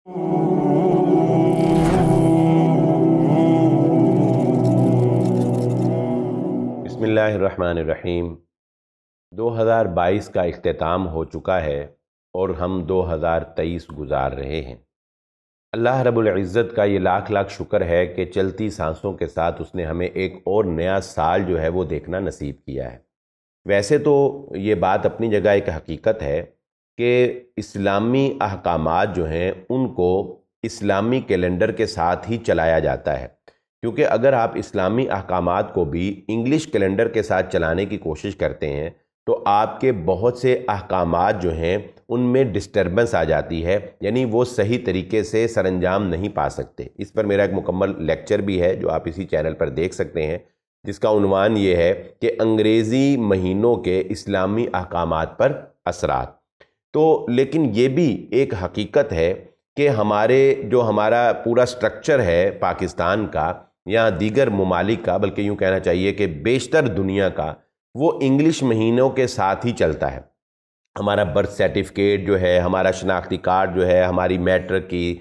بسم اللہ الرحمن الرحیم۔ 2022 کا اختتام ہو چکا ہے اور ہم 2023 گزار رہے ہیں۔ اللہ رب العزت کا یہ لاکھ لاکھ شکر ہے کہ چلتی سانسوں کے ساتھ اس نے ہمیں ایک اور نیا سال جو ہے وہ دیکھنا نصیب کیا ہے۔ ویسے تو یہ بات اپنی جگہ ایک حقیقت ہے کہ اسلامی احکامات جو ہیں ان کو اسلامی کیلنڈر کے ساتھ ہی چلایا جاتا ہے، کیونکہ اگر آپ اسلامی احکامات کو بھی انگلش کیلنڈر کے ساتھ چلانے کی کوشش کرتے ہیں تو آپ کے بہت سے احکامات جو ہیں ان میں ڈسٹربنس آ جاتی ہے، یعنی وہ صحیح طریقے سے سر انجام نہیں پا سکتے۔ اس پر میرا ایک مکمل لیکچر بھی ہے جو آپ اسی چینل پر دیکھ سکتے ہیں، جس کا عنوان یہ ہے کہ انگریزی مہینوں کے اسلامی احکامات پر اثرات۔ تو لیکن یہ بھی ایک حقیقت ہے کہ ہمارا پورا سٹرکچر ہے پاکستان کا یا دیگر ممالک کا، بلکہ یوں کہنا چاہیے کہ بیشتر دنیا کا، وہ انگلش مہینوں کے ساتھ ہی چلتا ہے۔ ہمارا برتھ سرٹیفکیٹ جو ہے، ہمارا شناختی کارڈ جو ہے، ہماری میٹرک کی،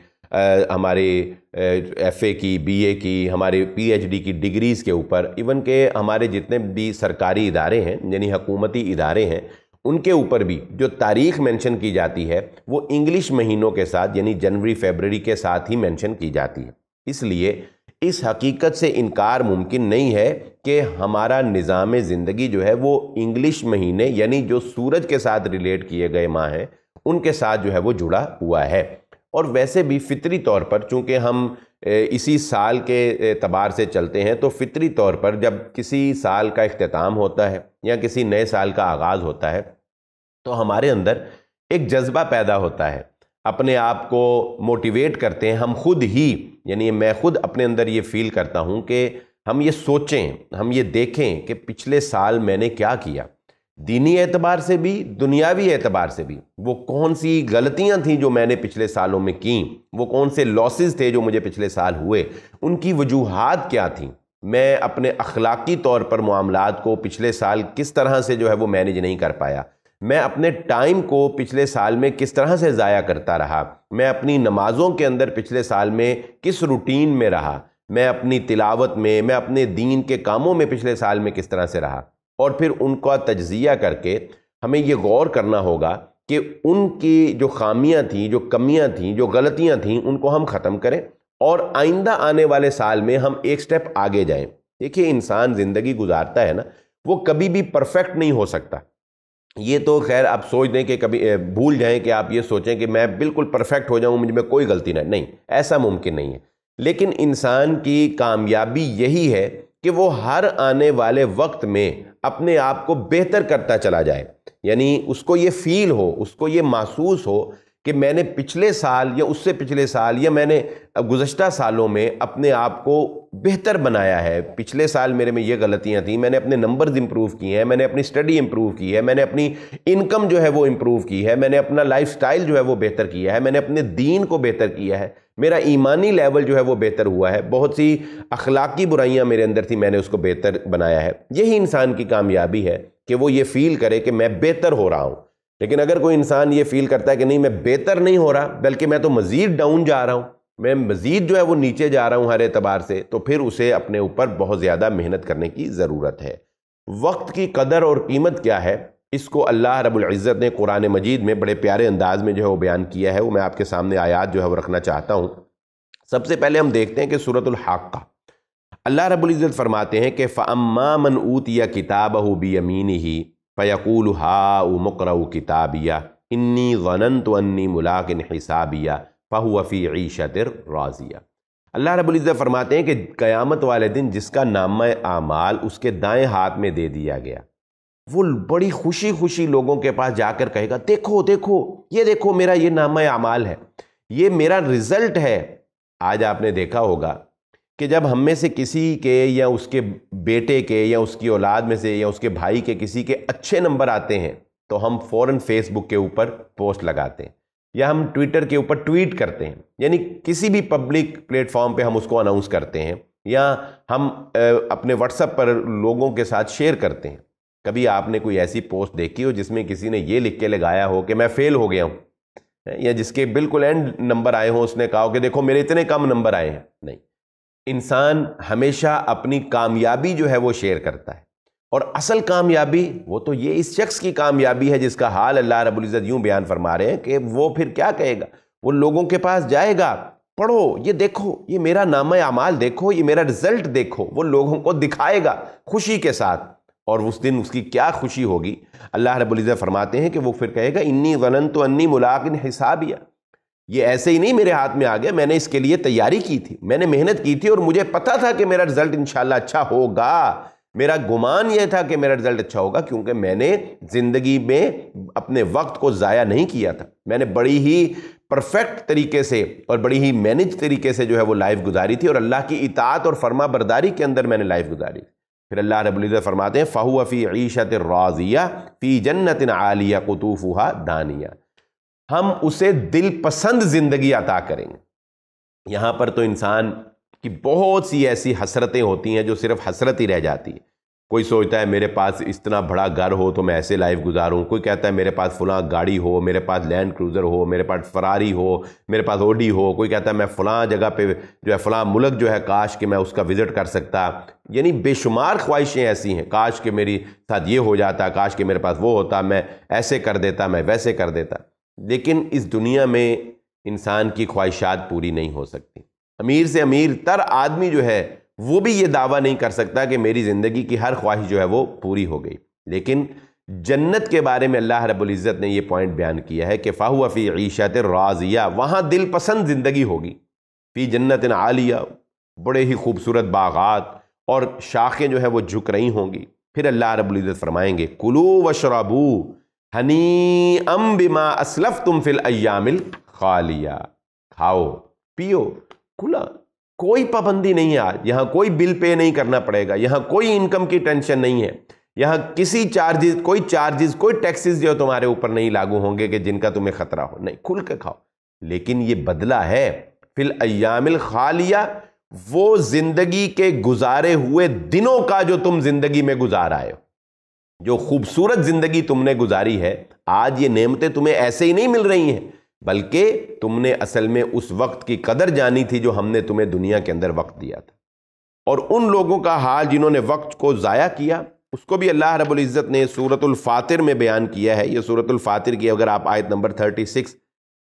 ہماری ایف اے کی، بی اے کی، ہمارے پی ایچ ڈی کی ڈگریز کے اوپر، ایون کہ ہمارے جتنے بھی سرکاری ادارے ہیں یعنی حکومتی ادارے ہیں ان کے اوپر بھی جو تاریخ مینشن کی جاتی ہے وہ انگلش مہینوں کے ساتھ یعنی جنوری فیبرری کے ساتھ ہی مینشن کی جاتی ہے۔ اس لیے اس حقیقت سے انکار ممکن نہیں ہے کہ ہمارا نظام زندگی جو ہے وہ انگلش مہینے یعنی جو سورج کے ساتھ ریلیٹ کیے گئے ماہ ہیں ان کے ساتھ جو ہے وہ جڑا ہوا ہے۔ اور ویسے بھی فطری طور پر چونکہ ہم اسی سال کے اعتبار سے چلتے ہیں تو فطری طور پر جب کسی سال کا اختتام ہوتا ہے یا کسی نئے سال کا آغاز ہوتا ہے تو ہمارے اندر ایک جذبہ پیدا ہوتا ہے، اپنے آپ کو موٹیویٹ کرتے ہیں ہم خود ہی، یعنی میں خود اپنے اندر یہ فیل کرتا ہوں کہ ہم یہ سوچیں، ہم یہ دیکھیں کہ پچھلے سال میں نے کیا کیا، دینی اعتبار سے بھی دنیاوی اعتبار سے بھی، وہ کون سی غلطیاں تھیں جو میں نے پچھلے سالوں میں کیں، وہ کون سے لاسز تھے جو مجھے پچھلے سال ہوئے، ان کی وجوہات کیا تھیں، میں اپنے اخلاقی طور پر معاملات کو پچھلے سال کس طرح سے جو ہے وہ مینیج نہیں کر پایا، میں اپنے ٹائم کو پچھلے سال میں کس طرح سے ضائع کرتا رہا، میں اپنی نمازوں کے اندر پچھلے سال میں کس روٹین میں رہا، میں اپنی تلاوت میں اپنے دین کے کاموں میں پچھلے سال میں کس طرح سے رہا، اور پھر ان کا تجزیہ کر کے ہمیں یہ غور کرنا ہوگا کہ ان کی جو خامیاں تھیں، جو کمیاں تھیں، جو غلطیاں تھیں ان کو ہم ختم کریں اور آئندہ آنے والے سال میں ہم ایک سٹیپ آگے جائیں۔ دیکھیے انسان زندگی گزارتا ہے نا، وہ کبھی بھی پرفیکٹ نہیں ہو سکتا۔ یہ تو خیر آپ سوچ دیں کہ کبھی بھول جائیں کہ آپ یہ سوچیں کہ میں بالکل پرفیکٹ ہو جاؤں، مجھ میں کوئی غلطی نہیں، ایسا ممکن نہیں ہے۔ لیکن انسان کی کامیابی یہی ہے کہ وہ ہر آنے والے وقت میں اپنے آپ کو بہتر کرتا چلا جائے، یعنی اس کو یہ فیل ہو، اس کو یہ محسوس ہو کہ میں نے پچھلے سال یا اس سے پچھلے سال یا میں نے گزشتہ سالوں میں اپنے آپ کو بہتر بنایا ہے۔ پچھلے سال میرے میں یہ غلطیاں تھیں، میں نے اپنے نمبرز امپروو کیے ہیں، میں نے اپنی سٹڈی امپروو کی ہے، میں نے اپنی انکم جو ہے وہ امپروو کی ہے، میں نے اپنا لائف سٹائل جو ہے وہ بہتر کیا ہے، میں نے اپنے دین کو بہتر کیا ہے، میرا ایمانی لیول جو ہے وہ بہتر ہوا ہے، بہت سی اخلاقی برائیاں میرے اندر تھی، میں نے اس کو بہتر بنایا ہے۔ یہی انسان کی کامیابی ہے کہ وہ یہ فیل کرے کہ میں بہتر ہو رہا ہوں۔ لیکن اگر کوئی انسان یہ فیل کرتا ہے کہ نہیں میں بہتر نہیں ہو رہا بلکہ میں تو مزید ڈاؤن جا رہا ہوں، میں مزید جو ہے وہ نیچے جا رہا ہوں ہر اعتبار سے، تو پھر اسے اپنے اوپر بہت زیادہ محنت کرنے کی ضرورت ہے۔ وقت کی قدر اور قیمت کیا ہے، اس کو اللہ رب العزت نے قرآن مجید میں بڑے پیارے انداز میں جو ہے وہ بیان کیا ہے، وہ میں آپ کے سامنے آیات جو ہے وہ رکھنا چاہتا ہوں۔ سب سے پہلے ہم دیکھتے ہیں کہ سورۃ الحاقہ، اللہ رب العزت فرماتے ہیں کہ فَأَمَّا مَنْ أُوتِيَ كِتَابَهُ بِيَمِينِهِ فَيَقُولُ هَاؤُمُ اقْرَءُوا كِتَابِيَهْ إِنِّي ظَنَنْتُ أَنِّي مُلَاقٍ حِسَابِيَهْ فَهُوَ فِي عِيشَةٍ رَاضِيَةٍ۔ اللہ رب العزت فرماتے ہیں کہ قیامت والے دن جس کا نامہ اعمال اس کے دائیں ہاتھ میں دے دیا گیا، وہ بڑی خوشی خوشی لوگوں کے پاس جا کر کہے گا دیکھو دیکھو یہ دیکھو میرا یہ نامہ اعمال ہے، یہ میرا رزلٹ ہے۔ آج آپ نے دیکھا ہوگا کہ جب ہم میں سے کسی کے یا اس کے بیٹے کے یا اس کی اولاد میں سے یا اس کے بھائی کے کسی کے اچھے نمبر آتے ہیں تو ہم فوراً فیس بک کے اوپر پوسٹ لگاتے ہیں یا ہم ٹویٹر کے اوپر ٹویٹ کرتے ہیں، یعنی کسی بھی پبلک پلیٹ فارم پہ ہم اس کو اناؤنس کرتے ہیں یا ہم اپنے واٹس ایپ پر لوگوں کے ساتھ شیئر کرتے ہیں۔ کبھی آپ نے کوئی ایسی پوسٹ دیکھی ہو جس میں کسی نے یہ لکھ کے لگایا ہو کہ میں فیل ہو گیا ہوں، یا جس کے بالکل اینڈ نمبر آئے ہوں اس نے کہا کہ دیکھو میرے اتنے کم نمبر آئے ہیں. نہیں، انسان ہمیشہ اپنی کامیابی جو ہے وہ شیئر کرتا ہے، اور اصل کامیابی وہ تو یہ اس شخص کی کامیابی ہے جس کا حال اللہ رب العزت یوں بیان فرما رہے ہیں کہ وہ پھر کیا کہے گا. وہ لوگوں کے پاس جائے گا، پڑھو یہ دیکھو، یہ میرا نامہ اعمال دیکھو، یہ میرا رزلٹ دیکھو، وہ لوگوں کو دکھائے گا خوشی کے ساتھ. اور اس دن اس کی کیا خوشی ہوگی. اللہ رب العزت فرماتے ہیں کہ وہ پھر کہے گا انی ظننت انی ملاق حسابیہ، یہ ایسے ہی نہیں میرے ہاتھ میں آ گیا، میں نے اس کے لیے تیاری کی تھی، میں نے محنت کی تھی اور مجھے پتا تھا کہ میرا رزلٹ انشاءاللہ اچھا ہوگا. میرا گمان یہ تھا کہ میرا رزلٹ اچھا ہوگا کیونکہ میں نے زندگی میں اپنے وقت کو ضائع نہیں کیا تھا. میں نے بڑی ہی پرفیکٹ طریقے سے اور بڑی ہی مینج طریقے سے جو ہے وہ لائف گزاری تھی، اور اللہ کی اطاعت اور فرما برداری کے اندر میں نے لائف گزاری تھی. پھر اللہ رب العزت فرماتے ہیں فَهُوَ فِي عِيشَةٍ رَاضِيَةٍ فِي جَنَّةٍ عَالِيَةٍ قُطُوفُهَا دَانِيَةٍ، ہم اسے دل پسند زندگی عطا کریں گے. یہاں پر تو انسان کی بہت سی ایسی حسرتیں ہوتی ہیں جو صرف حسرت ہی رہ جاتی ہے. کوئی سوچتا ہے میرے پاس اتنا بڑا گھر ہو تو میں ایسے لائف گزاروں، کوئی کہتا ہے میرے پاس فلاں گاڑی ہو، میرے پاس لینڈ کروزر ہو، میرے پاس فراری ہو، میرے پاس اوڈی ہو، کوئی کہتا ہے میں فلاں جگہ پہ جو ہے فلاں ملک جو ہے کاش کہ میں اس کا وزٹ کر سکتا. یعنی بے شمار خواہشیں ایسی ہیں، کاش کہ میری ساتھ یہ ہو جاتا، کاش کہ میرے پاس وہ ہوتا، میں ایسے کر دیتا، میں ویسے کر دیتا. لیکن اس دنیا میں انسان کی خواہشات پوری نہیں ہو سکتی. امیر سے امیر تر آدمی جو ہے وہ بھی یہ دعویٰ نہیں کر سکتا کہ میری زندگی کی ہر خواہش جو ہے وہ پوری ہو گئی. لیکن جنت کے بارے میں اللہ رب العزت نے یہ پوائنٹ بیان کیا ہے کہ فَهُوَ فِي عِيشَةٍ رَاضِيَةٍ، وہاں دل پسند زندگی ہوگی. فی جنت عالیہ، بڑے ہی خوبصورت باغات اور شاخیں جو ہے وہ جھک رہی ہوں گی. پھر اللہ رب العزت فرمائیں گے کُلُوا وَاشْرَبُوا ہَنِیئًا بِمَا أَسْلَفْتُمْ فِی الْأَیَّامِ الْخَالِیَةِ، کھاؤ پیو کھلا، کوئی پابندی نہیں ہے. آج یہاں کوئی بل پے نہیں کرنا پڑے گا، یہاں کوئی انکم کی ٹینشن نہیں ہے، یہاں کسی چارجز کوئی ٹیکسز جو تمہارے اوپر نہیں لاگو ہوں گے کہ جن کا تمہیں خطرہ ہو. نہیں، کھل کے کھاؤ. لیکن یہ بدلہ ہے فی الایام الخالیہ، وہ زندگی کے گزارے ہوئے دنوں کا جو تم زندگی میں گزار آئے ہو، جو خوبصورت زندگی تم نے گزاری ہے. آج یہ نعمتیں تمہیں ایسے ہی نہیں مل رہی ہیں، بلکہ تم نے اصل میں اس وقت کی قدر جانی تھی جو ہم نے تمہیں دنیا کے اندر وقت دیا تھا. اور ان لوگوں کا حال جنہوں نے وقت کو ضائع کیا، اس کو بھی اللہ رب العزت نے سورۃ الفاطر میں بیان کیا ہے. یہ سورۃ الفاطر کی اگر آپ آیت نمبر 36،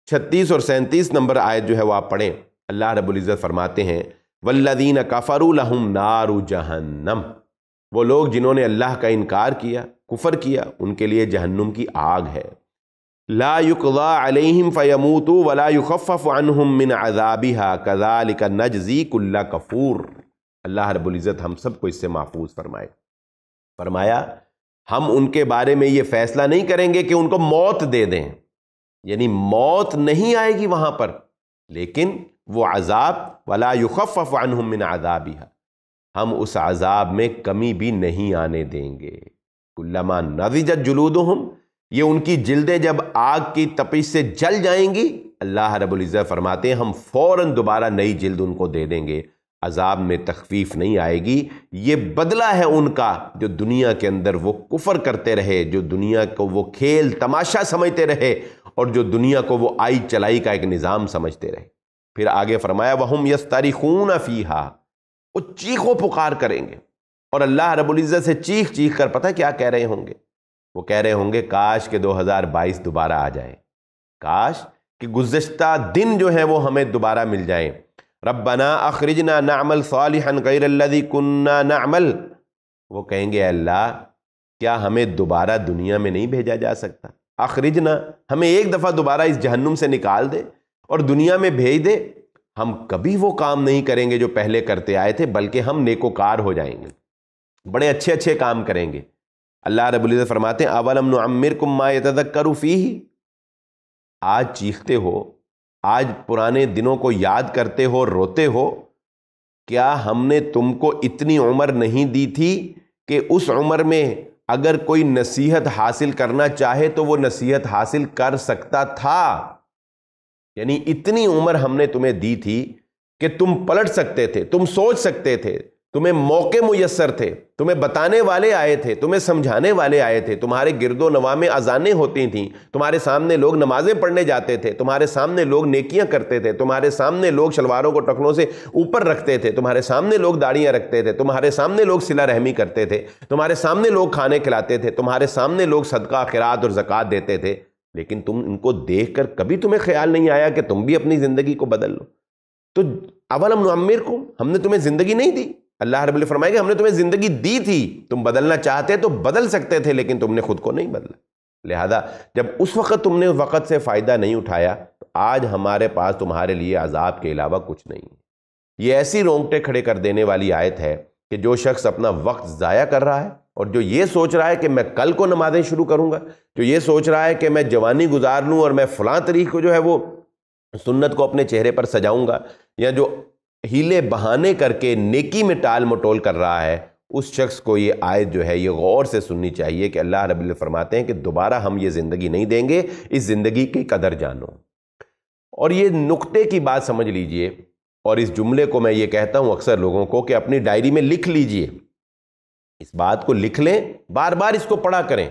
36 اور 37 نمبر آیت جو ہے وہ آپ پڑھیں، اللہ رب العزت فرماتے ہیں وَالَّذِينَ كَفَرُوا لَهُمْ نَارُ جَهَنَّمْ، وہ لوگ جنہوں نے اللہ کا انکار کیا، کفر کیا، ان کے لیے جہنم کی آگ ہے. لا يقضى عليهم فيموتوا ولا يخفف عنهم من عذابها كذلك نجزي كل كفور. اللہ رب العزت ہم سب کو اس سے محفوظ فرمائے. فرمایا ہم ان کے بارے میں یہ فیصلہ نہیں کریں گے کہ ان کو موت دے دیں، یعنی موت نہیں آئے گی وہاں پر، لیکن وہ عذاب ولا يخفف عنهم من عذابها، ہم اس عذاب میں کمی بھی نہیں آنے دیں گے. كلما نضجت جلودهم، یہ ان کی جلدیں جب آگ کی تپش سے جل جائیں گی، اللہ رب العزت فرماتے ہیں ہم فوراً دوبارہ نئی جلد ان کو دے دیں گے. عذاب میں تخفیف نہیں آئے گی. یہ بدلہ ہے ان کا جو دنیا کے اندر وہ کفر کرتے رہے، جو دنیا کو وہ کھیل تماشا سمجھتے رہے، اور جو دنیا کو وہ آئی چلائی کا ایک نظام سمجھتے رہے. پھر آگے فرمایا وَهُمْ يَسْتَرِخُونَ فِيهَا، وہ چیخ و پکار کریں گے. اور اللہ رب العزت سے چیخ چیخ کر پتہ کیا کہہ رہے ہوں گے؟ وہ کہہ رہے ہوں گے کاش کہ 2022 دوبارہ آ جائے، کاش کہ گزشتہ دن جو ہیں وہ ہمیں دوبارہ مل جائیں. ربنا اخرجنا نعمل صالحا غیر الذی کننا نعمل، وہ کہیں گے اللہ کیا ہمیں دوبارہ دنیا میں نہیں بھیجا جا سکتا؟ اخرجنا، ہمیں ایک دفعہ دوبارہ اس جہنم سے نکال دے اور دنیا میں بھیج دے. ہم کبھی وہ کام نہیں کریں گے جو پہلے کرتے آئے تھے، بلکہ ہم نیکوکار ہو جائیں گے، بڑے اچھے اچھے کام کریں گے. اللہ رب العزت فرماتے ہیں اولم نعمرکم ما یتذکر فیہ، آج چیختے ہو، آج پرانے دنوں کو یاد کرتے ہو، روتے ہو، کیا ہم نے تم کو اتنی عمر نہیں دی تھی کہ اس عمر میں اگر کوئی نصیحت حاصل کرنا چاہے تو وہ نصیحت حاصل کر سکتا تھا؟ یعنی اتنی عمر ہم نے تمہیں دی تھی کہ تم پلٹ سکتے تھے، تم سوچ سکتے تھے، تمہیں موقع میسر تھے، تمہیں بتانے والے آئے تھے، تمہیں سمجھانے والے آئے تھے، تمہارے گرد و نواح میں اذانیں ہوتی تھیں، تمہارے سامنے لوگ نمازیں پڑھنے جاتے تھے، تمہارے سامنے لوگ نیکیاں کرتے تھے، تمہارے سامنے لوگ شلواروں کو ٹخنوں سے اوپر رکھتے تھے، تمہارے سامنے لوگ داڑیاں رکھتے تھے، تمہارے سامنے لوگ صلہ رحمی کرتے تھے، تمہارے سامنے لوگ کھانے کھلاتے تھے، تمہارے سامنے لوگ صدقہ خیرات اور زکوٰۃ دیتے تھے، لیکن تم ان کو دیکھ کر کبھی تمہیں خیال نہیں آیا کہ تم بھی اپنی زندگی کو بدل لو؟ تو اولم نعمرکم، ہم نے تمہیں زندگی نہیں دی؟ اللہ رب العزت فرمائے گا ہم نے تمہیں زندگی دی تھی، تم بدلنا چاہتے تو بدل سکتے تھے، لیکن تم نے خود کو نہیں بدلا۔ لہذا جب اس وقت تم نے وقت سے فائدہ نہیں اٹھایا تو آج ہمارے پاس تمہارے لیے عذاب کے علاوہ کچھ نہیں ہے۔ یہ ایسی رونگٹے کھڑے کر دینے والی آیت ہے کہ جو شخص اپنا وقت ضائع کر رہا ہے اور جو یہ سوچ رہا ہے کہ میں کل کو نمازیں شروع کروں گا، جو یہ سوچ رہا ہے کہ میں جوانی گزار لوں اور میں فلاں طریق کو جو ہے وہ سنت کو اپنے چہرے پر سجاؤں گا، یا جو ہیلے بہانے کر کے نیکی میں ٹال مٹول کر رہا ہے، اس شخص کو یہ آیت جو ہے یہ غور سے سننی چاہیے کہ اللہ رب العزت فرماتے ہیں کہ دوبارہ ہم یہ زندگی نہیں دیں گے، اس زندگی کی قدر جانو۔ اور یہ نقطے کی بات سمجھ لیجئے، اور اس جملے کو میں یہ کہتا ہوں اکثر لوگوں کو کہ اپنی ڈائری میں لکھ لیجئے، اس بات کو لکھ لیں، بار بار اس کو پڑھا کریں۔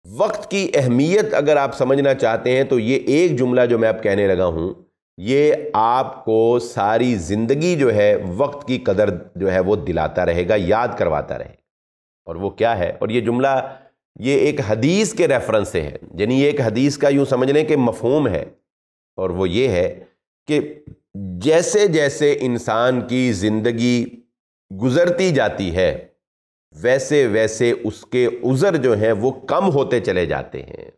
وقت کی اہمیت اگر آپ سمجھنا چاہتے ہیں تو یہ ایک جملہ جو میں اب کہنے لگا ہوں، یہ آپ کو ساری زندگی جو ہے وقت کی قدر جو ہے وہ دلاتا رہے گا، یاد کرواتا رہے گا۔ اور وہ کیا ہے؟ اور یہ جملہ یہ ایک حدیث کے ریفرنس سے ہے، یعنی یہ ایک حدیث کا یوں سمجھ لیں کہ مفہوم ہے، اور وہ یہ ہے کہ جیسے جیسے انسان کی زندگی گزرتی جاتی ہے ویسے ویسے اس کے عذر جو ہیں وہ کم ہوتے چلے جاتے ہیں۔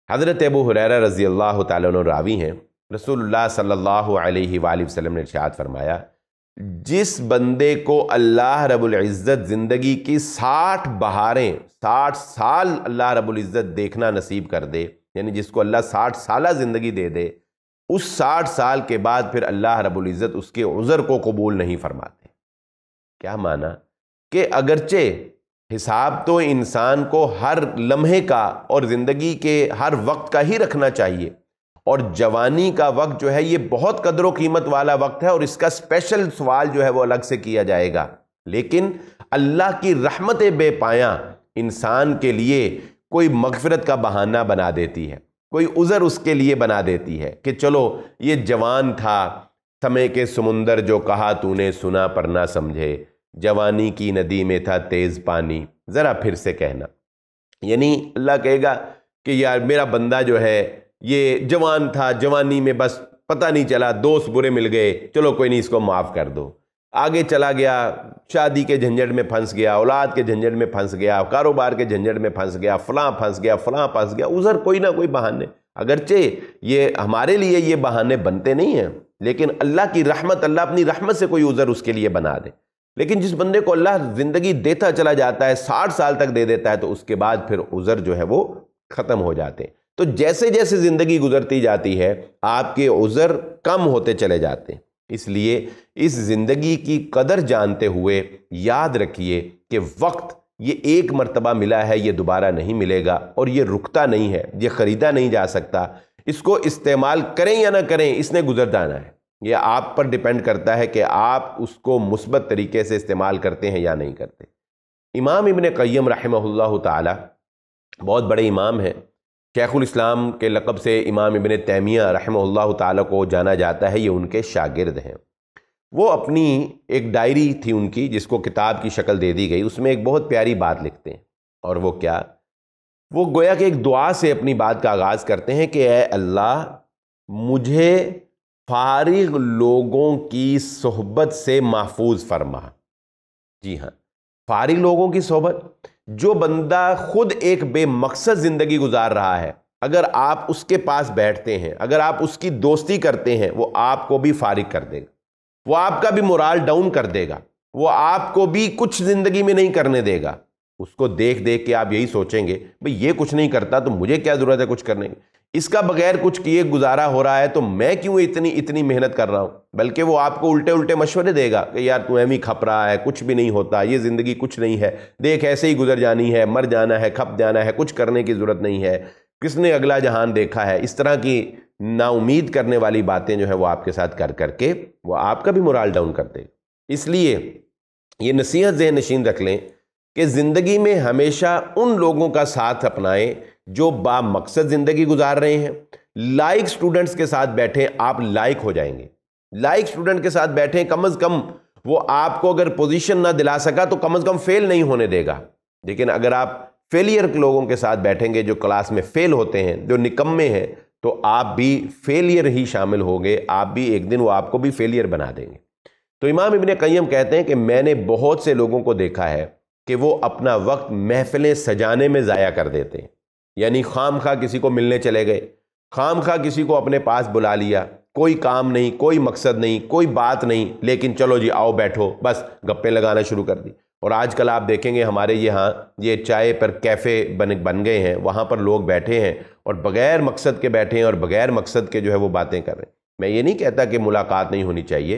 حضرت ابو ہریرہ رضی اللہ تعالیٰ عنہ راوی ہیں، رسول اللہ صلی اللہ علیہ وآلہ وسلم نے ارشاد فرمایا، جس بندے کو اللہ رب العزت زندگی کی 60 بہاریں، 60 سال اللہ رب العزت دیکھنا نصیب کر دے، یعنی جس کو اللہ 60 سالہ زندگی دے دے، اس 60 سال کے بعد پھر اللہ رب العزت اس کے عذر کو قبول نہیں فرماتے۔ کیا معنی؟ کہ اگرچہ حساب تو انسان کو ہر لمحے کا اور زندگی کے ہر وقت کا ہی رکھنا چاہیے، اور جوانی کا وقت جو ہے یہ بہت قدر و قیمت والا وقت ہے اور اس کا اسپیشل سوال جو ہے وہ الگ سے کیا جائے گا، لیکن اللہ کی رحمت بے پایاں انسان کے لیے کوئی مغفرت کا بہانہ بنا دیتی ہے، کوئی عذر اس کے لیے بنا دیتی ہے کہ چلو یہ جوان تھا، سمے کے سمندر جو کہا تو نے سنا پر نہ سمجھے، جوانی کی ندی میں تھا تیز پانی، ذرا پھر سے کہنا۔ یعنی اللہ کہے گا کہ یار میرا بندہ جو ہے یہ جوان تھا، جوانی میں بس پتہ نہیں چلا، دوست برے مل گئے، چلو کوئی نہیں اس کو معاف کر دو، آگے چلا گیا، شادی کے جھنجھٹ میں پھنس گیا، اولاد کے جھنجھٹ میں پھنس گیا، کاروبار کے جھنجھٹ میں پھنس گیا، فلاں پھنس گیا، فلاں پھنس گیا، عذر کوئی نہ کوئی بہانے۔ اگرچہ یہ ہمارے لیے یہ بہانے بنتے نہیں ہیں، لیکن اللہ کی رحمت، اللہ اپنی رحمت سے کوئی عذر اس کے لیے بنا دے۔ لیکن جس بندے کو اللہ زندگی دیتا چلا جاتا ہے، 60 سال تک دے دیتا ہے، تو اس کے بعد پھر عذر جو ہے وہ ختم ہو جاتے ہیں۔ تو جیسے جیسے زندگی گزرتی جاتی ہے آپ کے عذر کم ہوتے چلے جاتے ہیں، اس لیے اس زندگی کی قدر جانتے ہوئے یاد رکھیے کہ وقت یہ ایک مرتبہ ملا ہے، یہ دوبارہ نہیں ملے گا، اور یہ رکتا نہیں ہے، یہ خریدا نہیں جا سکتا۔ اس کو استعمال کریں یا نہ کریں، اس نے گزر جانا ہے۔ یہ آپ پر ڈیپینڈ کرتا ہے کہ آپ اس کو مثبت طریقے سے استعمال کرتے ہیں یا نہیں کرتے۔ امام ابن قیم رحمہ اللہ تعالی بہت بڑے امام ہیں، شیخ الاسلام کے لقب سے امام ابن تیمیہ رحمہ اللہ تعالی کو جانا جاتا ہے، یہ ان کے شاگرد ہیں۔ وہ اپنی ایک ڈائری تھی ان کی جس کو کتاب کی شکل دے دی گئی، اس میں ایک بہت پیاری بات لکھتے ہیں، اور وہ کیا؟ وہ گویا کہ ایک دعا سے اپنی بات کا آغاز کرتے ہیں کہ اے اللہ مجھے فارغ لوگوں کی صحبت سے محفوظ فرما۔ جی ہاں، فارغ لوگوں کی صحبت، جو بندہ خود ایک بے مقصد زندگی گزار رہا ہے، اگر آپ اس کے پاس بیٹھتے ہیں، اگر آپ اس کی دوستی کرتے ہیں، وہ آپ کو بھی فارغ کر دے گا، وہ آپ کا بھی مورال ڈاؤن کر دے گا، وہ آپ کو بھی کچھ زندگی میں نہیں کرنے دے گا۔ اس کو دیکھ دیکھ کے آپ یہی سوچیں گے بھئی یہ کچھ نہیں کرتا تو مجھے کیا ضرورت ہے کچھ کرنے کی، اس کا بغیر کچھ کیے گزارا ہو رہا ہے تو میں کیوں اتنی محنت کر رہا ہوں۔ بلکہ وہ آپ کو الٹے مشورے دے گا کہ یار تو ایویں کھپ رہا ہے، کچھ بھی نہیں ہوتا، یہ زندگی کچھ نہیں ہے، دیکھ ایسے ہی گزر جانی ہے، مر جانا ہے، کھپ جانا ہے، کچھ کرنے کی ضرورت نہیں ہے، کس نے اگلا جہان دیکھا ہے۔ اس طرح کی نا امید کرنے والی باتیں جو ہے وہ آپ کے ساتھ کر کے وہ آپ کا بھی مورال ڈاؤن کر دے گا۔ اس لیے یہ نصیحت ذہن نشین رکھ لیں کہ زندگی میں ہمیشہ ان لوگوں کا ساتھ اپنائیں جو با مقصد زندگی گزار رہے ہیں۔ لائق سٹوڈنٹس کے ساتھ بیٹھیں، آپ لائق ہو جائیں گے۔ لائق سٹوڈنٹ کے ساتھ بیٹھیں، کم از کم وہ آپ کو اگر پوزیشن نہ دلا سکا تو کم از کم فیل نہیں ہونے دے گا۔ لیکن اگر آپ فیلئر کے لوگوں کے ساتھ بیٹھیں گے جو کلاس میں فیل ہوتے ہیں، جو نکمے ہیں، تو آپ بھی فیلئر ہی شامل ہوگے، آپ بھی ایک دن وہ آپ کو بھی فیلئر بنا دیں گے۔ تو امام ابن قیم کہتے ہیں کہ میں نے بہت سے لوگوں کو دیکھا ہے کہ وہ اپنا وقت محفلیں سجانے میں ضائع کر دیتے ہیں، یعنی خام خواہ کسی کو ملنے چلے گئے، خام خواہ کسی کو اپنے پاس بلا لیا، کوئی کام نہیں، کوئی مقصد نہیں، کوئی بات نہیں، لیکن چلو جی آؤ بیٹھو، بس گپیں لگانا شروع کر دی۔ اور آج کل آپ دیکھیں گے ہمارے یہاں یہ چائے پر کیفے بن گئے ہیں، وہاں پر لوگ بیٹھے ہیں اور بغیر مقصد کے بیٹھے ہیں اور بغیر مقصد کے جو ہے وہ باتیں کر رہے ہیں۔ میں یہ نہیں کہتا کہ ملاقات نہیں ہونی چاہیے،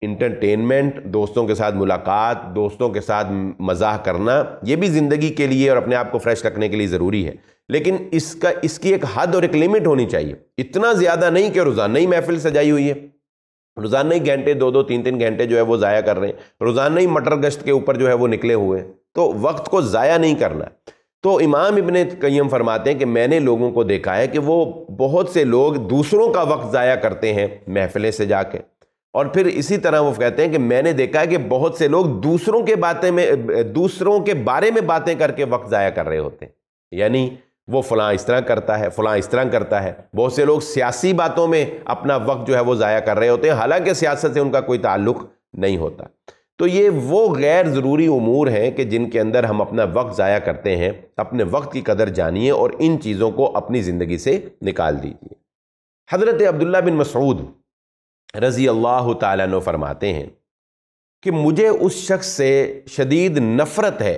انٹرٹینمنٹ، دوستوں کے ساتھ ملاقات، دوستوں کے ساتھ مزاح کرنا، یہ بھی زندگی کے لیے اور اپنے آپ کو فریش رکھنے کے لیے ضروری ہے، لیکن اس کی ایک حد اور ایک لمٹ ہونی چاہیے۔ اتنا زیادہ نہیں کہ روزانہ ہی محفل سجائی ہوئی ہے، روزانہ ہی گھنٹے 2-2 3-3 گھنٹے جو ہے وہ ضائع کر رہے ہیں، روزانہ ہی مٹر گشت کے اوپر جو ہے وہ نکلے ہوئے ہیں، تو وقت کو ضائع نہیں کرنا۔ تو امام ابن قیم فرماتے ہیں کہ میں نے لوگوں کو دیکھا ہے کہ وہ بہت سے لوگ دوسروں کا وقت ضائع کرتے ہیں محفلیں سے جا کے، اور پھر اسی طرح وہ کہتے ہیں کہ میں نے دیکھا ہے کہ بہت سے لوگ دوسروں کے بارے میں باتیں کر کے وقت ضائع کر رہے ہوتے ہیں، یعنی وہ فلاں اس طرح کرتا ہے، فلاں اس طرح کرتا ہے۔ بہت سے لوگ سیاسی باتوں میں اپنا وقت جو ہے وہ ضائع کر رہے ہوتے ہیں، حالانکہ سیاست سے ان کا کوئی تعلق نہیں ہوتا۔ تو یہ وہ غیر ضروری امور ہیں کہ جن کے اندر ہم اپنا وقت ضائع کرتے ہیں۔ اپنے وقت کی قدر جانیے اور ان چیزوں کو اپنی زندگی سے نکال دیجیے۔ حضرت عبداللہ بن مسعود رضی اللہ تعالیٰ عنہ فرماتے ہیں کہ مجھے اس شخص سے شدید نفرت ہے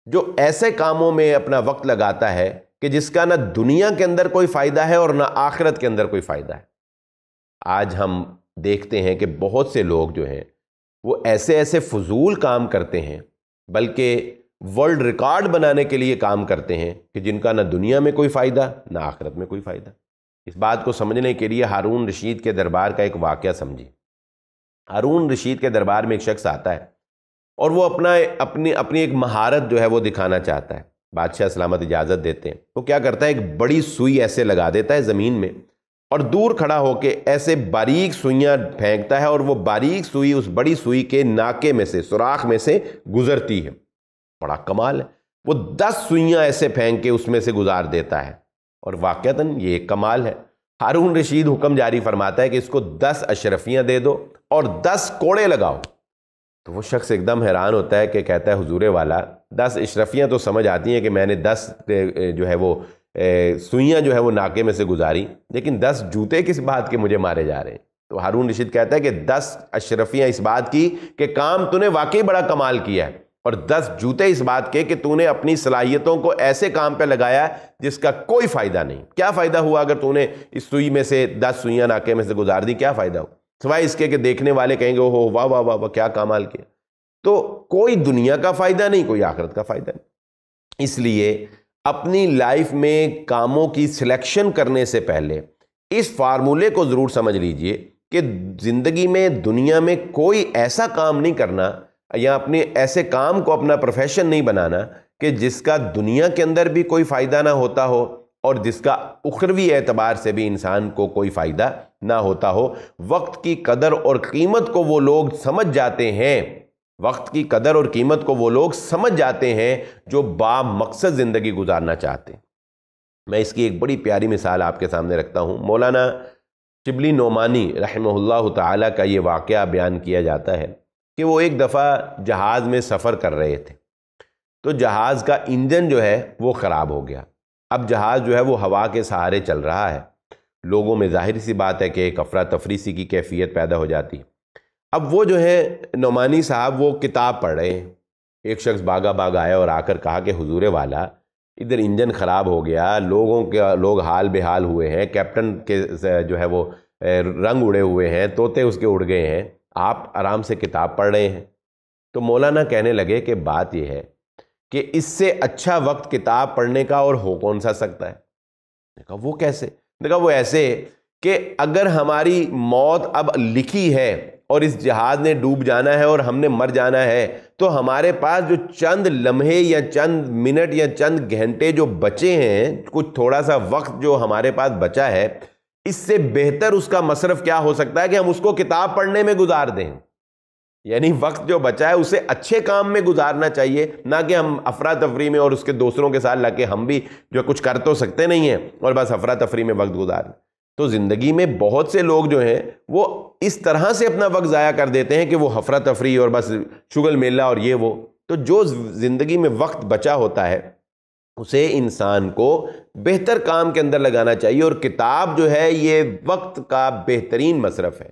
جو ایسے کاموں میں اپنا وقت لگاتا ہے کہ جس کا نہ دنیا کے اندر کوئی فائدہ ہے اور نہ آخرت کے اندر کوئی فائدہ ہے۔ آج ہم دیکھتے ہیں کہ بہت سے لوگ جو ہیں وہ ایسے فضول کام کرتے ہیں، بلکہ ورلڈ ریکارڈ بنانے کے لیے کام کرتے ہیں کہ جن کا نہ دنیا میں کوئی فائدہ نہ آخرت میں کوئی فائدہ۔ اس بات کو سمجھنے کے لیے ہارون رشید کے دربار کا ایک واقعہ سمجھیں۔ ہارون رشید کے دربار میں ایک شخص آتا ہے اور وہ اپنی ایک مہارت جو ہے وہ دکھانا چاہتا ہے۔ بادشاہ سلامت اجازت دیتے ہیں۔ وہ کیا کرتا ہے، ایک بڑی سوئی ایسے لگا دیتا ہے زمین میں اور دور کھڑا ہو کے ایسے باریک سوئیاں پھینکتا ہے، اور وہ باریک سوئی اس بڑی سوئی کے ناکے میں سے، سوراخ میں سے گزرتی ہے۔ بڑا کمال ہے، وہ 10 سوئیاں ایسے پھینک کے اس میں سے گزار دیتا ہے، اور واقعتاً یہ ایک کمال ہے۔ ہارون رشید حکم جاری فرماتا ہے کہ اس کو 10 اشرفیاں دے دو اور 10 کوڑے لگاؤ۔ تو وہ شخص ایک دم حیران ہوتا ہے کہ کہتا ہے حضور والا 10 اشرفیاں تو سمجھ آتی ہیں کہ میں نے 10 جو ہے وہ سوئیاں جو ہے وہ ناکے میں سے گزاری، لیکن 10 جوتے کس بات کے مجھے مارے جا رہے ہیں؟ تو ہارون رشید کہتا ہے کہ 10 اشرفیاں اس بات کی کہ کام تو نے واقعی بڑا کمال کیا ہے، اور 10 جوتے اس بات کے کہ تو نے اپنی صلاحیتوں کو ایسے کام پہ لگایا جس کا کوئی فائدہ نہیں۔ کیا فائدہ ہوا اگر تو نے اس سوئی میں سے 10 سوئیاں ناکے میں سے گزار دی؟ کیا فائدہ ہوا سوائے اس کے کہ دیکھنے والے کہیں گے اوہ واہ واہ واہ واہ کیا کمال کیا۔ تو کوئی دنیا کا فائدہ نہیں، کوئی آخرت کا فائدہ نہیں۔ اس لیے اپنی لائف میں کاموں کی سلیکشن کرنے سے پہلے اس فارمولے کو ضرور سمجھ لیجئے کہ زندگی میں دنیا میں کوئی ایسا کام نہیں کرنا یا اپنے ایسے کام کو اپنا پروفیشن نہیں بنانا کہ جس کا دنیا کے اندر بھی کوئی فائدہ نہ ہوتا ہو اور جس کا اخروی اعتبار سے بھی انسان کو کوئی فائدہ نہ ہوتا ہو۔ وقت کی قدر اور قیمت کو وہ لوگ سمجھ جاتے ہیں، وقت کی قدر اور قیمت کو وہ لوگ سمجھ جاتے ہیں جو با مقصد زندگی گزارنا چاہتے ہیں۔ میں اس کی ایک بڑی پیاری مثال آپ کے سامنے رکھتا ہوں۔ مولانا شبلی نعمانی رحمہ اللہ تعالیٰ کا یہ واقعہ بیان کیا جاتا ہے کہ وہ ایک دفعہ جہاز میں سفر کر رہے تھے، تو جہاز کا انجن جو ہے وہ خراب ہو گیا۔ اب جہاز جو ہے وہ ہوا کے سہارے چل رہا ہے، لوگوں میں ظاہر سی بات ہے کہ ایک افراتفری سی کی کیفیت پیدا ہو جاتی ہے۔ اب وہ جو ہے نعمانی صاحب وہ کتاب پڑھ رہے ہیں، ایک شخص باغا باغ آیا اور آ کر کہا کہ حضور والا ادھر انجن خراب ہو گیا، لوگ حال بے حال ہوئے ہیں، کیپٹن کے جو ہے وہ رنگ اڑے ہوئے ہیں، طوطے اس کے اڑ گئے ہیں، آپ آرام سے کتاب پڑھ رہے ہیں۔ تو مولانا کہنے لگے کہ بات یہ ہے کہ اس سے اچھا وقت کتاب پڑھنے کا اور ہو کون سا سکتا ہے؟ نے کہا وہ کیسے؟ نے کہا وہ ایسے کہ اگر ہماری موت اب لکھی ہے اور اس جہاز نے ڈوب جانا ہے اور ہم نے مر جانا ہے، تو ہمارے پاس جو چند لمحے یا چند منٹ یا چند گھنٹے جو بچے ہیں، کچھ تھوڑا سا وقت جو ہمارے پاس بچا ہے، اس سے بہتر اس کا مصرف کیا ہو سکتا ہے کہ ہم اس کو کتاب پڑھنے میں گزار دیں۔ یعنی وقت جو بچا ہے اسے اچھے کام میں گزارنا چاہیے، نہ کہ ہم افراتفری میں اور اس کے دوسروں کے ساتھ لگ کے ہم بھی جو کچھ کر تو سکتے نہیں ہیں اور بس افراتفری میں وقت گزاریں۔ تو زندگی میں بہت سے لوگ جو ہیں وہ اس طرح سے اپنا وقت ضائع کر دیتے ہیں کہ وہ افراتفری اور بس شغل میلہ اور یہ وہ۔ تو جو زندگی میں وقت بچا ہوتا ہے اسے انسان کو بہتر کام کے اندر لگانا چاہیے، اور کتاب جو ہے یہ وقت کا بہترین مصرف ہے۔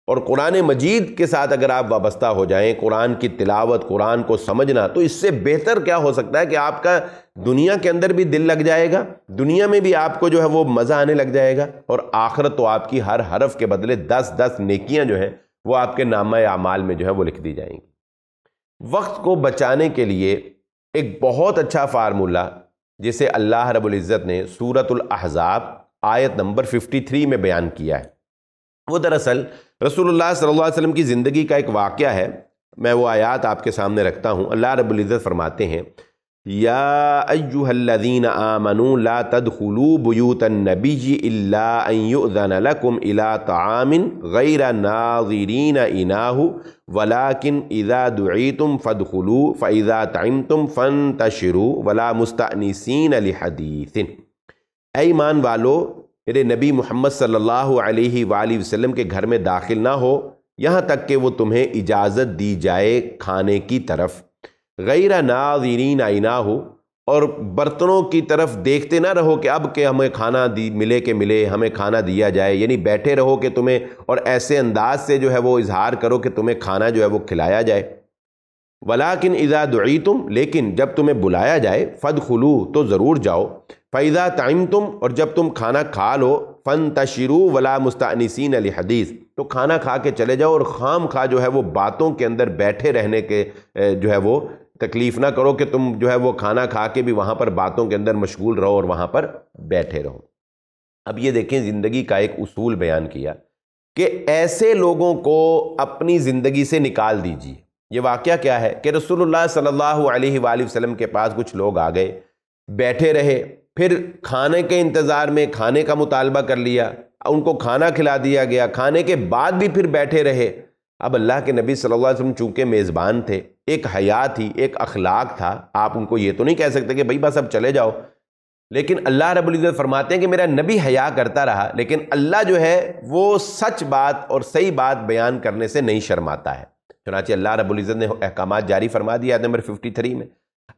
اور قرآن مجید کے ساتھ اگر آپ وابستہ ہو جائیں، قرآن کی تلاوت، قرآن کو سمجھنا، تو اس سے بہتر کیا ہو سکتا ہے کہ آپ کا دنیا کے اندر بھی دل لگ جائے گا، دنیا میں بھی آپ کو جو ہے وہ مزہ آنے لگ جائے گا، اور آخرت تو آپ کی ہر حرف کے بدلے 10 نیکیاں جو ہیں وہ آپ کے نامہ اعمال میں جو ہے وہ لکھ دی جائیں گی۔ وقت کو بچانے کے لیے ایک بہت اچھا فارمولہ جسے اللہ رب العزت نے سورۃ الاحزاب آیت نمبر 53 میں بیان کیا ہے، وہ دراصل رسول اللہ صلی اللہ علیہ وسلم کی زندگی کا ایک واقعہ ہے۔ میں وہ آیات آپ کے سامنے رکھتا ہوں۔ اللہ رب العزت فرماتے ہیں، یا ایھا الذین آمنوا لا تدخلوا بیوت النبی الا ان یؤذن لکم الی طعام غیر ناظرین اناہ ولکن اذا دعیتم فادخلوا فاذا طعمتم فانتشروا ولا مستأنسین لحدیث۔ اے ایمان والو، میرے نبی محمد صلی اللہ علیہ وآلہ وسلم کے گھر میں داخل نہ ہو یہاں تک کہ وہ تمہیں اجازت دی جائے کھانے کی طرف، غیر ناظرین اناہ، اور برتنوں کی طرف دیکھتے نہ رہو کہ اب کہ ہمیں کھانا ملے کہ ملے، ہمیں کھانا دیا جائے، یعنی بیٹھے رہو کہ تمہیں، اور ایسے انداز سے جو ہے وہ اظہار کرو کہ تمہیں کھانا جو ہے وہ کھلایا جائے۔ ولیکن اذا دعیتم، لیکن جب تمہیں بلایا جائے، فادخلوا، تو ضرور جاؤ، فاذا طعمتم، اور جب تم کھانا کھا لو، فانتشروا ولا مستأنسین لحدیث، تو کھانا کھا کے چلے جاؤ اور خام خواہ جو ہے وہ باتوں کے اندر بیٹھے رہنے کے جو ہے وہ تکلیف نہ کرو کہ تم جو ہے وہ کھانا کھا کے بھی وہاں پر باتوں کے اندر مشغول رہو اور وہاں پر بیٹھے رہو۔ اب یہ دیکھیں زندگی کا ایک اصول بیان کیا کہ ایسے لوگوں کو اپنی زندگی سے نکال دیجیے۔ یہ واقعہ کیا ہے کہ رسول اللہ صلی اللہ علیہ وآلہ وسلم کے پاس کچھ لوگ آ گئے، بیٹھے رہے، پھر کھانے کے انتظار میں کھانے کا مطالبہ کر لیا، ان کو کھانا کھلا دیا گیا، کھانے کے بعد بھی پھر بیٹھے رہے۔ اب اللہ کے نبی صلی اللہ علیہ وسلم چونکہ میزبان تھے، ایک حیا تھی، ایک اخلاق تھا، آپ ان کو یہ تو نہیں کہہ سکتے کہ بھئی بس اب چلے جاؤ، لیکن اللہ رب العزت فرماتے ہیں کہ میرا نبی حیا کرتا رہا، لیکن اللہ جو ہے وہ سچ بات اور صحیح بات بیان کرنے سے نہیں شرماتا ہے۔ چنانچہ اللہ رب العزت نے احکامات جاری فرما دیا آیت نمبر 53 میں۔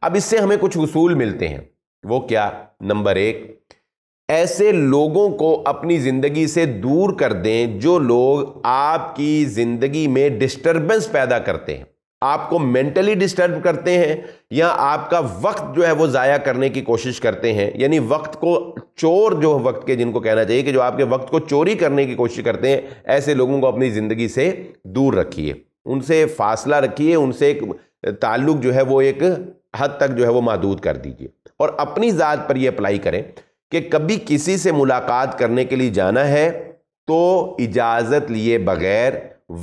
اب اس سے ہمیں کچھ اصول ملتے ہیں، وہ کیا؟ نمبر 1، ایسے لوگوں کو اپنی زندگی سے دور کر دیں جو لوگ آپ کی زندگی میں ڈسٹربنس پیدا کرتے ہیں، آپ کو مینٹلی ڈسٹرب کرتے ہیں، یا آپ کا وقت جو ہے وہ ضائع کرنے کی کوشش کرتے ہیں، یعنی وقت کو چور جو وقت کے جن کو کہنا چاہیے کہ جو آپ کے وقت کو چوری کرنے کی کوشش کرتے ہیں، ایسے لوگوں کو اپنی زندگی سے دور رکھیے، ان سے فاصلہ رکھیے، ان سے ایک تعلق جو ہے وہ ایک حد تک جو ہے وہ محدود کر دیجیے، اور اپنی ذات پر یہ اپلائی کریں کہ کبھی کسی سے ملاقات کرنے کے لیے جانا ہے تو اجازت لیے بغیر،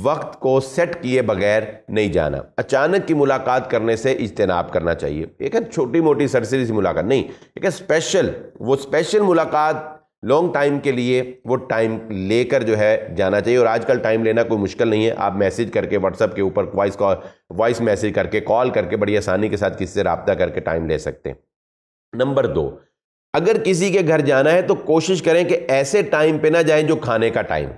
وقت کو سیٹ کیے بغیر نہیں جانا۔ اچانک کی ملاقات کرنے سے اجتناب کرنا چاہیے، ایک چھوٹی موٹی سرسری سی ملاقات نہیں، ایک اسپیشل ملاقات لانگ ٹائم کے لیے وہ ٹائم لے کر جو ہے جانا چاہیے۔ اور آج کل ٹائم لینا کوئی مشکل نہیں ہے، آپ میسیج کر کے واٹس ایپ کے اوپر وائس میسیج کر کے، کال کر کے بڑی آسانی کے ساتھ کسی سے رابطہ کر کے ٹائم لے سکتے ہیں۔ نمبر 2، اگر کسی کے گھر جانا ہے تو کوشش کریں کہ ایسے ٹائم پہ نہ جائیں جو کھانے کا ٹائم۔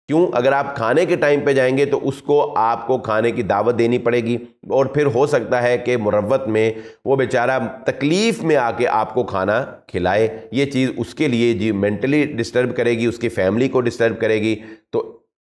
کیوں؟ اگر آپ کھانے کے ٹائم پہ جائیں گے تو اس کو آپ کو کھانے کی دعوت دینی پڑے گی، اور پھر ہو سکتا ہے کہ مروت میں وہ بیچارہ تکلیف میں آ کے آپ کو کھانا کھلائے، یہ چیز اس کے لیے جی مینٹلی ڈسٹرب کرے گی، اس کی فیملی کو ڈسٹرب کرے گی۔ تو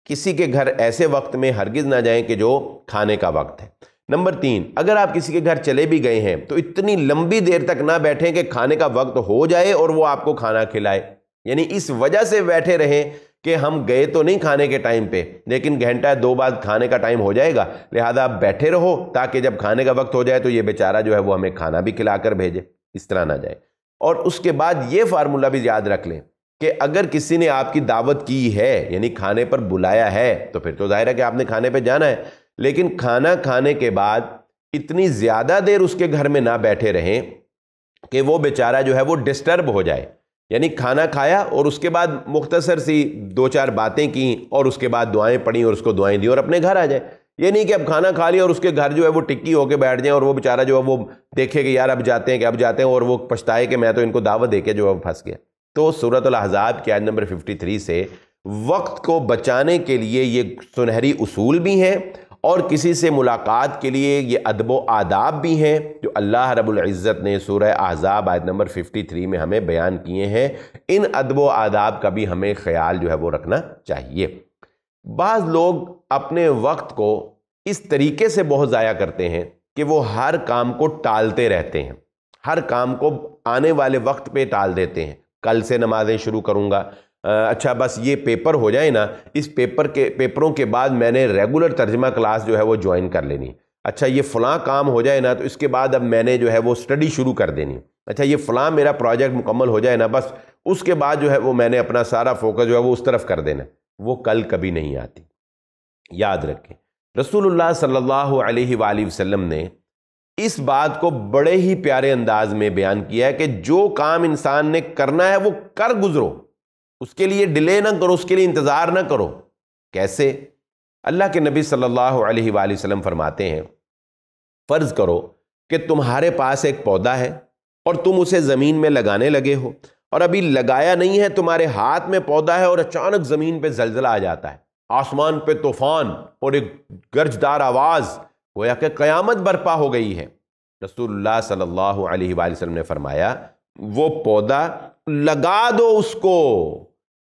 کسی کے گھر ایسے وقت میں ہرگز نہ جائیں کہ جو کھانے کا وقت ہے۔ نمبر 3، اگر آپ کسی کے گھر چلے بھی گئے ہیں تو اتنی لمبی دیر تک نہ بیٹھیں کہ کھانے کا وقت ہو جائے اور وہ آپ کو کھانا کھلائے، یعنی اس وجہ سے بیٹھے رہیں کہ ہم گئے تو نہیں کھانے کے ٹائم پہ، لیکن گھنٹہ 2 بعد کھانے کا ٹائم ہو جائے گا، لہذا آپ بیٹھے رہو تاکہ جب کھانے کا وقت ہو جائے تو یہ بیچارہ جو ہے وہ ہمیں کھانا بھی کھلا کر بھیجے، اس طرح نہ جائے۔ اور اس کے بعد یہ فارمولہ بھی یاد رکھ لیں کہ اگر کسی نے آپ کی دعوت کی ہے یعنی کھانے پر بلایا ہے تو پھر تو ظاہر ہے کہ آپ نے کھانے پہ جانا ہے، لیکن کھانا کھانے کے بعد اتنی زیادہ دیر اس کے گھر میں نہ بیٹھے رہیں کہ وہ بیچارہ جو ہے وہ ڈسٹرب ہو جائے، یعنی کھانا کھایا اور اس کے بعد مختصر سی 2-4 باتیں کیں اور اس کے بعد دعائیں پڑھیں اور اس کو دعائیں دیں اور اپنے گھر آ جائے۔ یہ نہیں کہ اب کھانا کھا لیا اور اس کے گھر جو ہے وہ ٹکی ہو کے بیٹھ جائیں اور وہ بیچارہ جو ہے وہ دیکھے کہ یار اب جاتے ہیں اور وہ پچھتائے کہ میں تو ان کو دعوت دے کے جو ہے پھنس گیا۔ تو سورۃ الاحزاب کی آیت نمبر 53 سے وقت کو بچانے کے لیے یہ سنہری اصول بھی ہیں اور کسی سے ملاقات کے لیے یہ ادب و آداب بھی ہیں جو اللہ رب العزت نے سورہ احزاب آیت نمبر 53 میں ہمیں بیان کیے ہیں۔ ان ادب و آداب کا بھی ہمیں خیال جو ہے وہ رکھنا چاہیے۔ بعض لوگ اپنے وقت کو اس طریقے سے بہت ضائع کرتے ہیں کہ وہ ہر کام کو ٹالتے رہتے ہیں، ہر کام کو آنے والے وقت پہ ٹال دیتے ہیں۔ کل سے نمازیں شروع کروں گا، اچھا بس یہ پیپر ہو جائے نا، اس پیپروں کے بعد میں نے ریگولر ترجمہ کلاس جو ہے وہ جوائن کر لینی، اچھا یہ فلاں کام ہو جائے نا تو اس کے بعد اب میں نے جو ہے وہ اسٹڈی شروع کر دینی، اچھا یہ فلاں میرا پروجیکٹ مکمل ہو جائے نا بس اس کے بعد جو ہے وہ میں نے اپنا سارا فوکس جو ہے وہ اس طرف کر دینا۔ وہ کل کبھی نہیں آتی، یاد رکھیں۔ رسول اللہ صلی اللہ علیہ وآلہ وسلم نے اس بات کو بڑے ہی پیارے انداز میں بیان کیا ہے کہ جو کام انسان نے کرنا ہے وہ کر گزرو، اس کے لیے ڈیلے نہ کرو، اس کے لیے انتظار نہ کرو۔ کیسے؟ اللہ کے نبی صلی اللہ علیہ وآلہ وسلم فرماتے ہیں، فرض کرو کہ تمہارے پاس ایک پودا ہے اور تم اسے زمین میں لگانے لگے ہو اور ابھی لگایا نہیں ہے، تمہارے ہاتھ میں پودا ہے اور اچانک زمین پہ زلزلہ آ جاتا ہے، آسمان پہ طوفان اور ایک گرجدار آواز، گویا کہ قیامت برپا ہو گئی ہے۔ رسول اللہ صلی اللہ علیہ وآلہ وسلم نے فرمایا وہ پودا لگا دو اس کو،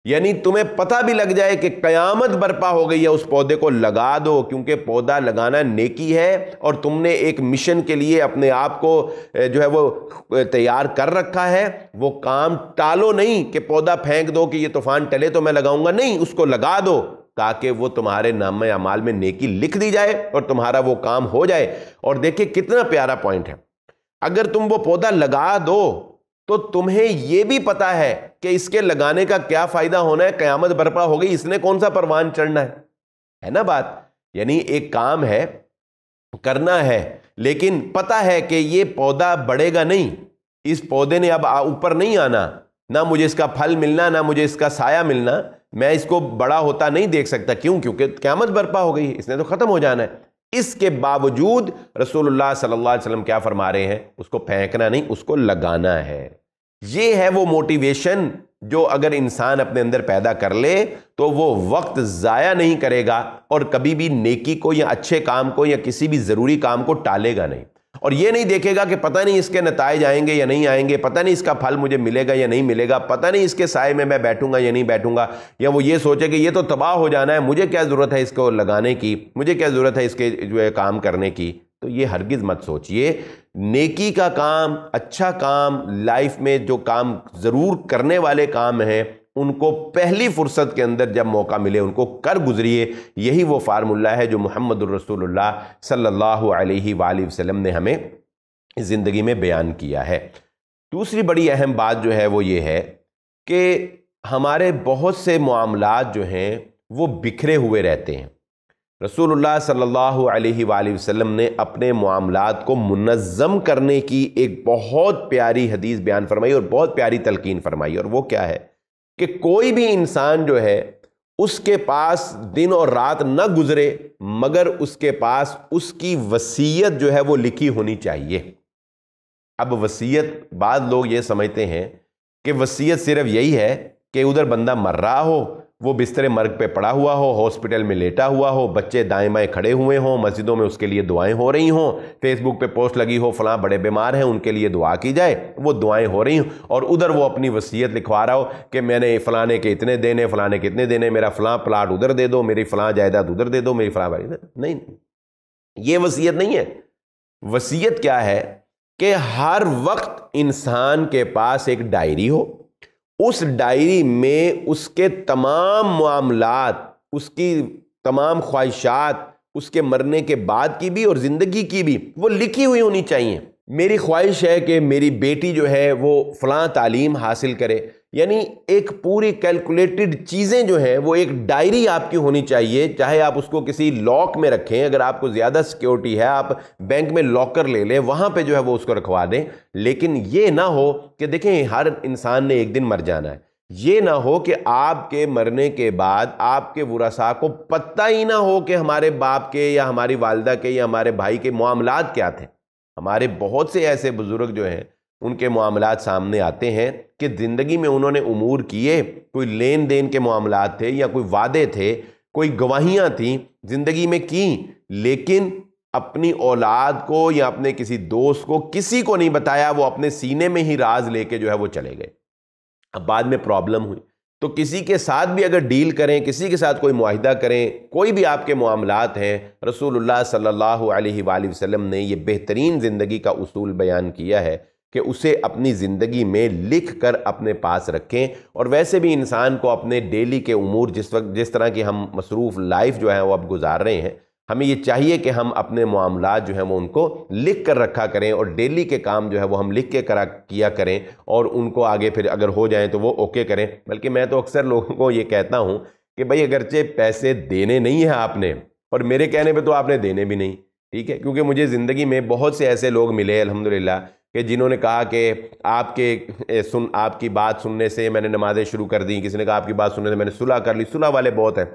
یعنی تمہیں پتہ بھی لگ جائے کہ قیامت برپا ہو گئی ہے، اس پودے کو لگا دو، کیونکہ پودا لگانا نیکی ہے اور تم نے ایک مشن کے لیے اپنے آپ کو جو ہے وہ تیار کر رکھا ہے۔ وہ کام ٹالو نہیں کہ پودا پھینک دو کہ یہ طوفان ٹلے تو میں لگاؤں گا، نہیں، اس کو لگا دو تاکہ وہ تمہارے نامہ اعمال میں نیکی لکھ دی جائے اور تمہارا وہ کام ہو جائے۔ اور دیکھیں کتنا پیارا پوائنٹ ہے، اگر تم وہ پودا لگا دو تو تمہیں یہ بھی پتا ہے کہ اس کے لگانے کا کیا فائدہ ہونا ہے، قیامت برپا ہو گئی، اس نے کون سا پروان چڑھنا ہے نا بات۔ یعنی ایک کام ہے کرنا ہے لیکن پتا ہے کہ یہ پودا بڑھے گا نہیں، اس پودے نے اب اوپر نہیں آنا، نہ مجھے اس کا پھل ملنا نہ مجھے اس کا سایہ ملنا، میں اس کو بڑا ہوتا نہیں دیکھ سکتا، کیونکہ قیامت برپا ہو گئی، اس نے تو ختم ہو جانا ہے۔ اس کے باوجود رسول اللہ صلی اللہ علیہ وسلم کیا فرما رہے ہیں؟ اس کو پھینکنا نہیں، اس کو لگانا ہے۔ یہ ہے وہ موٹیویشن جو اگر انسان اپنے اندر پیدا کر لے تو وہ وقت ضائع نہیں کرے گا اور کبھی بھی نیکی کو یا اچھے کام کو یا کسی بھی ضروری کام کو ٹالے گا نہیں، اور یہ نہیں دیکھے گا کہ پتہ نہیں اس کے نتائج آئیں گے یا نہیں آئیں گے، پتہ نہیں اس کا پھل مجھے ملے گا یا نہیں ملے گا، پتہ نہیں اس کے سائے میں بیٹھوں گا یا نہیں بیٹھوں گا، یا وہ یہ سوچے کہ یہ تو تباہ ہو جانا ہے، مجھے کیا ضرورت ہے اس کو لگانے کی، مجھے کیا ضرورت ہے اس کے جو ہے کام کرنے کی۔ تو یہ ہرگز مت سوچئے۔ نیکی کا کام، اچھا کام، لائف میں جو کام ضرور کرنے والے کام ہیں ان کو پہلی فرصت کے اندر جب موقع ملے ان کو کر گزریے۔ یہی وہ فارمولہ ہے جو محمد الرسول اللہ صلی اللہ علیہ وآلہ وسلم نے ہمیں زندگی میں بیان کیا ہے۔ دوسری بڑی اہم بات جو ہے وہ یہ ہے کہ ہمارے بہت سے معاملات جو ہیں وہ بکھرے ہوئے رہتے ہیں۔ رسول اللہ صلی اللہ علیہ وآلہ وسلم نے اپنے معاملات کو منظم کرنے کی ایک بہت پیاری حدیث بیان فرمائی اور بہت پیاری تلقین فرمائی، اور وہ کیا ہے کہ کوئی بھی انسان جو ہے اس کے پاس دن اور رات نہ گزرے مگر اس کے پاس اس کی وصیت جو ہے وہ لکھی ہونی چاہیے۔ اب وصیت بعض لوگ یہ سمجھتے ہیں کہ وصیت صرف یہی ہے کہ ادھر بندہ مر رہا ہو، وہ بستر مرگ پہ پڑا ہوا ہو، ہاسپٹل میں لیٹا ہوا ہو، بچے دائیں بائیں کھڑے ہوئے ہوں، مسجدوں میں اس کے لیے دعائیں ہو رہی ہوں، فیس بک پہ پوسٹ لگی ہو فلاں بڑے بیمار ہیں ان کے لیے دعا کی جائے، وہ دعائیں ہو رہی ہوں، اور ادھر وہ اپنی وصیت لکھوا رہا ہو کہ میں نے فلانے کے اتنے دینے، فلانے کے اتنے دینے، میرا فلاں پلاٹ ادھر دے دو، میری فلاں جائیداد ادھر دے دو، میری فلاں باری نہیں، یہ وصیت نہیں ہے۔ وصیت کیا ہے کہ ہر وقت انسان کے پاس ایک ڈائری ہو، اس ڈائری میں اس کے تمام معاملات، اس کی تمام خواہشات، اس کے مرنے کے بعد کی بھی اور زندگی کی بھی وہ لکھی ہوئی ہونی چاہیے۔ میری خواہش ہے کہ میری بیٹی جو ہے وہ فلاں تعلیم حاصل کرے، یعنی ایک پوری کیلکولیٹڈ چیزیں جو ہیں وہ ایک ڈائری آپ کی ہونی چاہیے، چاہے آپ اس کو کسی لاک میں رکھیں، اگر آپ کو زیادہ سیکیورٹی ہے آپ بینک میں لاکر لے لیں، وہاں پہ جو ہے وہ اس کو رکھوا دیں، لیکن یہ نہ ہو کہ دیکھیں ہر انسان نے ایک دن مر جانا ہے، یہ نہ ہو کہ آپ کے مرنے کے بعد آپ کے ورثاء کو پتہ ہی نہ ہو کہ ہمارے باپ کے یا ہماری والدہ کے یا ہمارے بھائی کے معاملات کیا تھے۔ ہمارے بہت سے ایسے بزرگ جو ہیں ان کے معاملات سامنے آتے ہیں کہ زندگی میں انہوں نے امور کیے، کوئی لین دین کے معاملات تھے یا کوئی وعدے تھے، کوئی گواہیاں تھیں زندگی میں کی، لیکن اپنی اولاد کو یا اپنے کسی دوست کو کسی کو نہیں بتایا، وہ اپنے سینے میں ہی راز لے کے جو ہے وہ چلے گئے۔ اب بعد میں پرابلم ہوئی تو کسی کے ساتھ بھی اگر ڈیل کریں، کسی کے ساتھ کوئی معاہدہ کریں، کوئی بھی آپ کے معاملات ہیں، رسول اللہ صلی اللہ علیہ وآلہ وسلم نے یہ بہترین زندگی کا اصول بیان کیا ہے کہ اسے اپنی زندگی میں لکھ کر اپنے پاس رکھیں۔ اور ویسے بھی انسان کو اپنے ڈیلی کے امور جس طرح کی ہم مصروف لائف جو ہے وہ اب گزار رہے ہیں، ہمیں یہ چاہیے کہ ہم اپنے معاملات جو ہیں وہ ان کو لکھ کر رکھا کریں، اور ڈیلی کے کام جو ہے وہ ہم لکھ کے کیا کریں، اور ان کو آگے پھر اگر ہو جائیں تو وہ اوکے کریں۔ بلکہ میں تو اکثر لوگوں کو یہ کہتا ہوں کہ بھئی اگرچہ پیسے دینے نہیں ہیں آپ نے، اور میرے کہنے پہ تو آپ نے دینے بھی نہیں، ٹھیک ہے، کیونکہ مجھے زندگی میں بہت سے ایسے لوگ ملے الحمدللہ کہ جنہوں نے کہا کہ آپ کی بات سننے سے میں نے نمازیں شروع کر دیں، کسی نے کہا آپ کی بات سننے سے میں نے صلح کر لی، صلح والے بہت ہیں،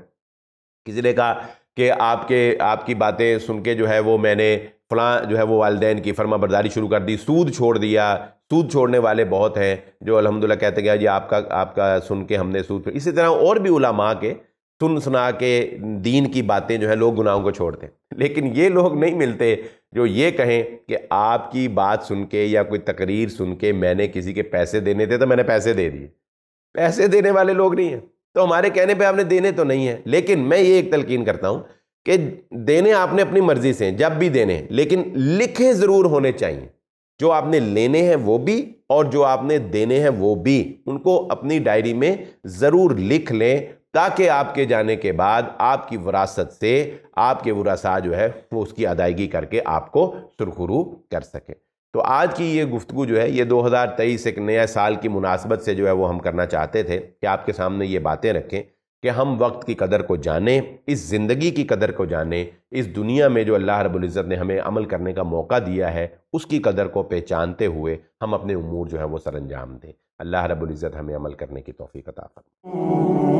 کسی نے کہا کہ آپ کی باتیں سن کے جو ہے وہ میں نے فلاں جو ہے وہ والدین کی فرما برداری شروع کر دی، سود چھوڑ دیا، سود چھوڑنے والے بہت ہیں جو الحمدللہ کہتے ہیں جی آپ کا سن کے ہم نے سود، اسی طرح اور بھی علماء کے سنا کے دین کی باتیں جو ہے لوگ گناہوں کو چھوڑتے ہیں۔ لیکن یہ لوگ نہیں ملتے جو یہ کہیں کہ آپ کی بات سن کے یا کوئی تقریر سن کے میں نے کسی کے پیسے دینے تھے تو میں نے پیسے دے دیے۔ پیسے دینے والے لوگ نہیں ہیں، تو ہمارے کہنے پہ آپ نے دینے تو نہیں ہیں، لیکن میں یہ ایک تلقین کرتا ہوں کہ دینے آپ نے اپنی مرضی سے جب بھی دینے، لیکن لکھے ضرور ہونے چاہیے، جو آپ نے لینے ہیں وہ بھی اور جو آپ نے دینے ہیں وہ بھی، ان کو اپنی ڈائری میں ضرور لکھ لیں، تاکہ آپ کے جانے کے بعد آپ کی وراثت سے آپ کے ورثاء جو ہے وہ اس کی ادائیگی کر کے آپ کو سرخرو کر سکیں۔ تو آج کی یہ گفتگو جو ہے یہ 2023 ایک نیا سال کی مناسبت سے جو ہے وہ ہم کرنا چاہتے تھے کہ آپ کے سامنے یہ باتیں رکھیں کہ ہم وقت کی قدر کو جانیں، اس زندگی کی قدر کو جانیں، اس دنیا میں جو اللہ رب العزت نے ہمیں عمل کرنے کا موقع دیا ہے اس کی قدر کو پہچانتے ہوئے ہم اپنے امور جو ہے وہ سر انجام دیں۔ اللہ رب العزت ہمیں عمل کرنے کی توفیق عطا فرمائے۔